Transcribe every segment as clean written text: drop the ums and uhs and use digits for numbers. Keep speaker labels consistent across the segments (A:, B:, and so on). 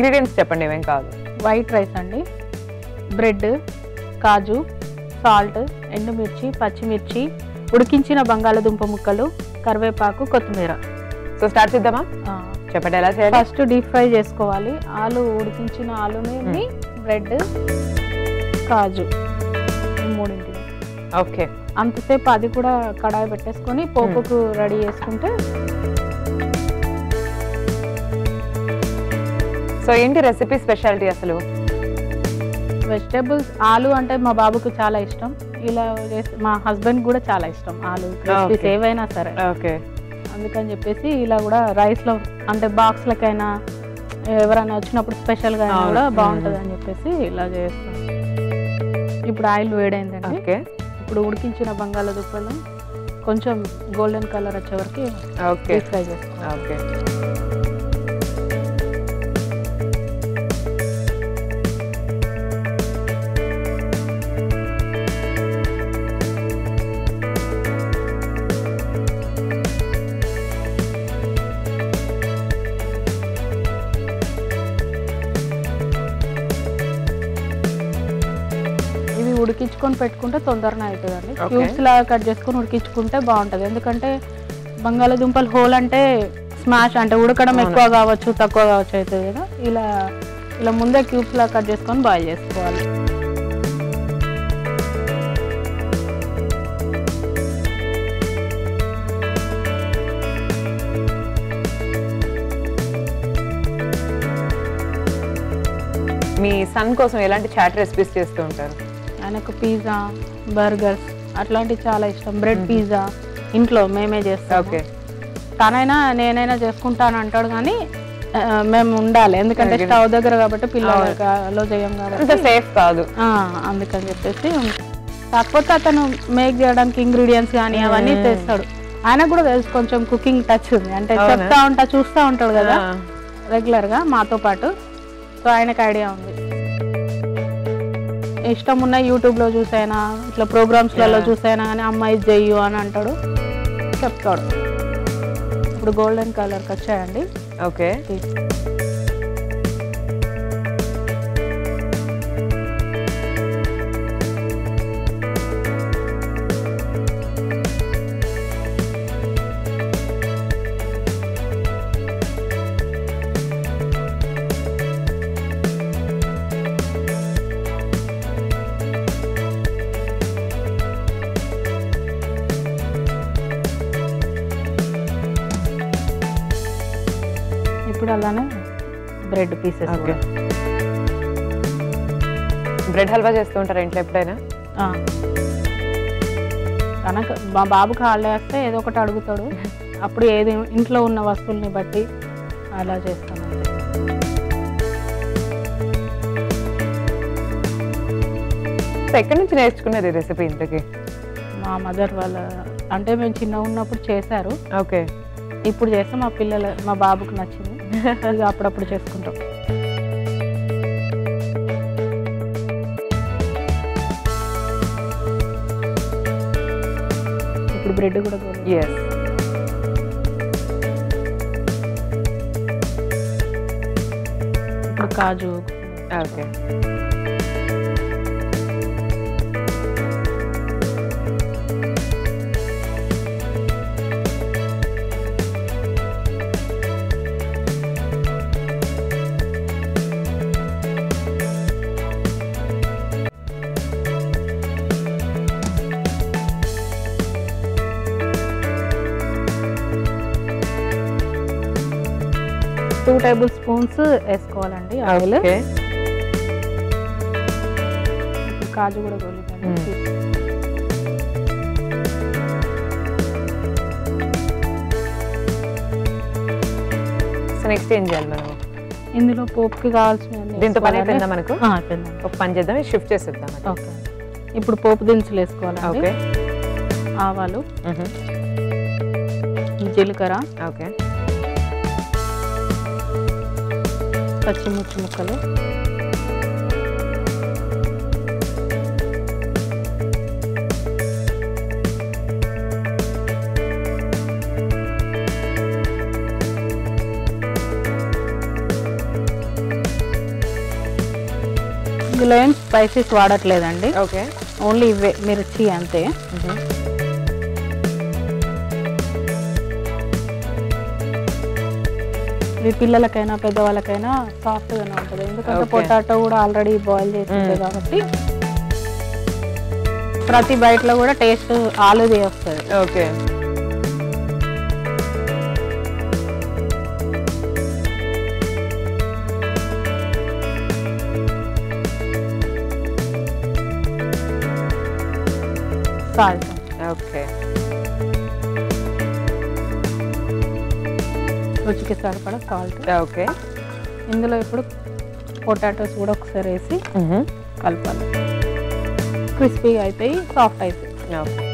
A: Ingredients చెప్పండి ఏమేం కావాలి.
B: వైట్ రైస్ అండి, బ్రెడ్, కాజు, సాల్ట్, ఎండుమిర్చి, పచ్చిమిర్చి, ఉడికించిన బంగాళదుంప ముక్కలు, కరివేపాకు, కొత్తిమీర.
A: సో స్టార్ట్ చేద్దామా? చెప్పండి ఎలా చేయాలి.
B: ఫస్ట్ డీప్ ఫ్రై చేసుకోవాలి. ఉడికించిన ఆలుని, బ్రెడ్, కాజు మూడింటిని.
A: ఓకే,
B: అంతసేపు అది కూడా కడాయి పెట్టేసుకొని పోపుకు రెడీ చేసుకుంటే.
A: సో ఏంటి రెసిపీ స్పెషాలిటీ అసలు?
B: వెజిటేబుల్స్ ఆలు అంటే మా బాబుకు చాలా ఇష్టం. ఇలా చేసి మా హస్బెండ్ కూడా చాలా ఇష్టం ఆలు రెసిపీస్ ఏవైనా సరే.
A: ఓకే, అందుకని
B: చెప్పేసి ఇలా కూడా రైస్లో అంటే బాక్స్లకైనా ఎవరైనా వచ్చినప్పుడు స్పెషల్గా కూడా బాగుంటుంది అని చెప్పేసి ఇలా చేస్తాం. ఇప్పుడు ఆయిల్ వేడైందండి.
A: ఓకే,
B: ఇప్పుడు ఉడికించిన బంగాళదుంపలు కొంచెం గోల్డెన్ కలర్ వచ్చే వరకు ఫ్రై చేస్తాం.
A: ఓకే,
B: ఉడికించుకొని పెట్టుకుంటే తొందరగా అవుతుందండి. క్యూబ్స్ లాగా కట్ చేసుకొని ఉడికించుకుంటే బాగుంటుంది. ఎందుకంటే బంగాళదుంపలు హోల్ అంటే స్మాష్ అంటే ఉడకడం ఎక్కువ కావచ్చు తక్కువ కావచ్చు అవుతుంది కదా. ఇలా ముందే క్యూబ్స్ లాగా కట్ చేసుకొని బాయిల్ చేసుకోవాలి.
A: మీ సన్ కోసం ఎలాంటి చాట్ రెసిపీస్ చేస్తూ ఉంటారు?
B: ఆయనకు పిజ్జా, బర్గర్స్ అట్లాంటివి చాలా ఇష్టం. బ్రెడ్ పిజ్జా ఇంట్లో మేమే చేస్తాం.
A: ఓకే,
B: తనైనా నేనైనా చేసుకుంటాను అంటాడు, కానీ మేము ఉండాలి. ఎందుకంటే స్టవ్ దగ్గర కాబట్టి పిల్లలు చేయం కాబట్టి
A: సేఫ్ కాదు,
B: అందుకని చెప్పేసి. కాకపోతే అతను మేక్ చేయడానికి ఇంగ్రీడియంట్స్ కానీ అవన్నీ తెస్తాడు. ఆయనకు కూడా తెలుసు కొంచెం కుకింగ్ టచ్ ఉంది. అంటే చెప్తా చూస్తూ ఉంటాడు కదా రెగ్యులర్గా మాతో పాటు. సో ఆయనకు ఐడియా ఉంది. ఇష్టం ఉన్న యూట్యూబ్లో చూసైనా ఇట్లా ప్రోగ్రామ్స్లలో చూసైనా కానీ అమ్మాయి చెయ్యు అని అంటాడు, చెప్తాడు. ఇప్పుడు గోల్డెన్ కలర్కి వచ్చాయండి.
A: ఓకే,
B: ఇప్పుడు అలానే bread pieces.
A: Okay, bread halwa చేస్తూ ఉంటారా ఇంట్లో ఎప్పుడైనా?
B: కనుక మా బాబుకి హాలిడే వస్తే ఏదో ఒకటి అడుగుతాడు. అప్పుడు ఏది ఇంట్లో ఉన్న వస్తువుల్ని బట్టి అలా చేస్తాను.
A: ఎక్కడి నుంచి నేర్చుకున్నారు ఈ రెసిపీ ఇంతకీ?
B: మా మదర్ వాళ్ళ అంటే మేము చిన్నగా ఉన్నప్పుడు చేశారు.
A: ఓకే,
B: ఇప్పుడు చేస్తే మా బాబుకు నచ్చింది. ఇక అప్పుడప్పుడు చేసుకుంటాం. ఇప్పుడు బ్రెడ్ కూడా ఇప్పుడు కాజు.
A: ఓకే,
B: టూ టేబుల్ స్పూన్స్ వేసుకోవాలండి ఆయిల్. కాజు కూడా గోలిందండి.
A: నెక్స్ట్ ఏం చేయాలి మనం?
B: ఇందులో పోపుకి కావాల్సిన
A: దీంతో పని అయిపోయిందా మనకు? ఒక పని చేద్దాం, షిఫ్ట్ చేసేద్దాం.
B: ఓకే, ఇప్పుడు పోపు దినుసులు వేసుకోవాలండి.
A: ఓకే,
B: ఆవాలు, జీలకర్ర,
A: ఓకే,
B: పచ్చిమిర్చి ముక్కలు, ఇందులో ఏం స్పైసెస్ వాడట్లేదండి,
A: ఓకే.
B: ఓన్లీ ఇవే మిర్చి అంతే. ఇది పిల్లలకైనా పెద్దవాళ్ళకైనా సాఫ్ట్గానే ఉంటుంది, ఎందుకంటే పొటాటో కూడా ఆల్రెడీ బాయిల్ చేసిందే కాబట్టి. ప్రతి బయటలో కూడా టేస్ట్ ఆలుది వస్తుంది.
A: ఓకే.
B: సాల్ట్.
A: ఓకే.
B: రుచికి సరిపడా సాల్ట్.
A: ఓకే.
B: ఇందులో ఇప్పుడు పొటాటోస్ కూడా ఒకసారి వేసి కలపాలి. క్రిస్పీగా అవుతాయి, సాఫ్ట్ అవుతాయి.
A: ఓకే.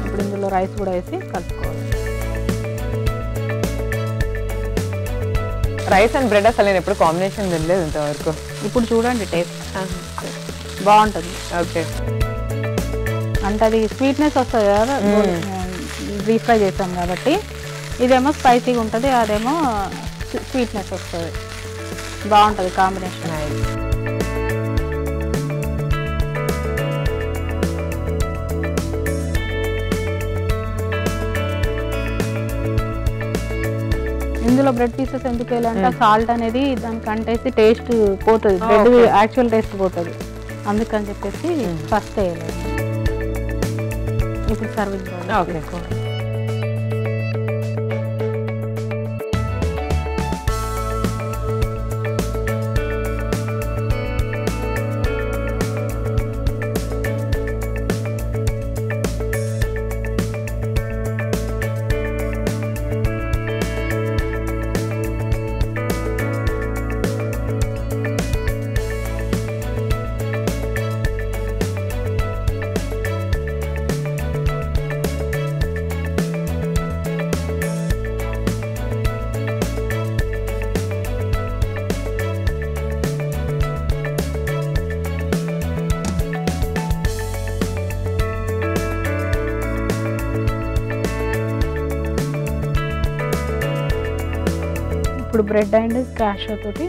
B: ఇప్పుడు ఇందులో రైస్ కూడా వేసి కలుపుకోవాలి.
A: రైస్ అండ్ బ్రెడ్ అసలు నేను ఎప్పుడు కాంబినేషన్ తినలేదు ఇంతవరకు.
B: ఇప్పుడు చూడండి టేస్ట్ బాగుంటుంది.
A: ఓకే.
B: అంటే అది స్వీట్నెస్ వస్తుంది కదా, డీప్ ఫ్రై చేస్తాం కాబట్టి. ఇదేమో స్పైసీగా ఉంటుంది, అదేమో స్వీట్నెస్ వస్తుంది, బాగుంటుంది కాంబినేషన్. ఇందులో బ్రెడ్ పీసెస్ ఎందుకు వేయాలంటే సాల్ట్ అనేది దానికి అంటేసి టేస్ట్ పోతుంది, బ్రెడ్ యాక్చువల్ టేస్ట్ పోతుంది, అందుకని చెప్పేసి ఫస్ట్ వేయాలి. ఇప్పుడు సర్వింగ్ బౌల్. ఇప్పుడు బ్రెడ్ అండ్ క్యాషో తోటి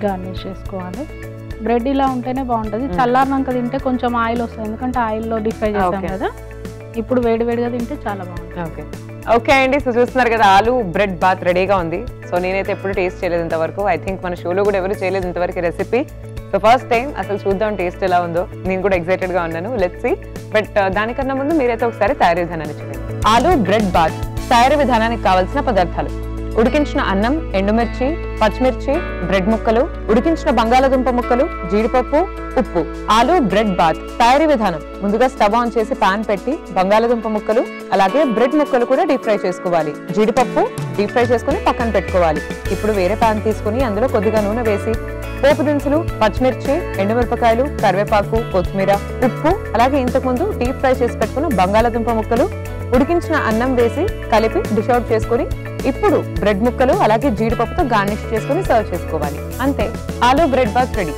B: గార్నిష్ చేసుకోవాలి. బ్రెడ్ ఇలా ఉంటేనే బాగుంటుంది, చల్లారినాక తింటే కొంచెం ఆయిల్ వస్తుంది, ఎందుకంటే ఆయిల్లో డీప్ ఫ్రై చేస్తాం కదా. ఇప్పుడు వేడివేడిగా తింటే చాలా బాగుంటుంది.
A: ఓకే. ఓకే అండి, సో చూస్తున్నారు కదా ఆలు బ్రెడ్ బాత్ రెడీగా ఉంది. సో నేనైతే ఎప్పుడు టేస్ట్ చేయలేదు ఇంతవరకు. ఐ థింక్ మన షోలో కూడా ఎవరు చేయలేదు ఇంతవరకు రెసిపీ. సో ఫస్ట్ టైం అసలు చూద్దాం టేస్ట్ ఎలా ఉందో. నేను కూడా ఎక్సైటెడ్గా ఉన్నాను, లెట్స్ సీ. బట్ దానికన్నా ముందు మీరైతే ఒకసారి తయారీ విధానాన్ని చూడండి. ఆలు బ్రెడ్ బాత్ తయారీ విధానానికి కావాల్సిన పదార్థాలు: ఉడికించిన అన్నం, ఎండుమిర్చి, పచ్చిమిర్చి, బ్రెడ్ ముక్కలు, ఉడికించిన బంగాళాదుంప ముక్కలు, జీడిపప్పు, ఉప్పు. ఆలు బ్రెడ్ బాత్ తయారీ విధానం: ముందుగా స్టవ్ ఆన్ చేసి పాన్ పెట్టి బంగాళాదుంప ముక్కలు అలాగే బ్రెడ్ ముక్కలు కూడా డీప్ ఫ్రై చేసుకోవాలి. జీడిపప్పు డీప్ ఫ్రై చేసుకుని పక్కన పెట్టుకోవాలి. ఇప్పుడు వేరే పాన్ తీసుకుని అందులో కొద్దిగా నూనె వేసి పోపు దినుసులు, పచ్చిమిర్చి, ఎండుమిరపకాయలు, కరివేపాకు, కొత్తిమీర, ఉప్పు అలాగే ఇంతకు ముందు డీప్ ఫ్రై చేసి పెట్టుకున్న బంగాళాదుంప ముక్కలు, ఉడికించిన అన్నం వేసి కలిపి డిష్ అవుట్ చేసుకుని ఇప్పుడు బ్రెడ్ ముక్కలు అలాగే జీడిపప్పుతో గార్నిష్ చేసుకుని సర్వ్ చేసుకోవాలి. అంతే, ఆలు బ్రెడ్ బాత్ రెడీ.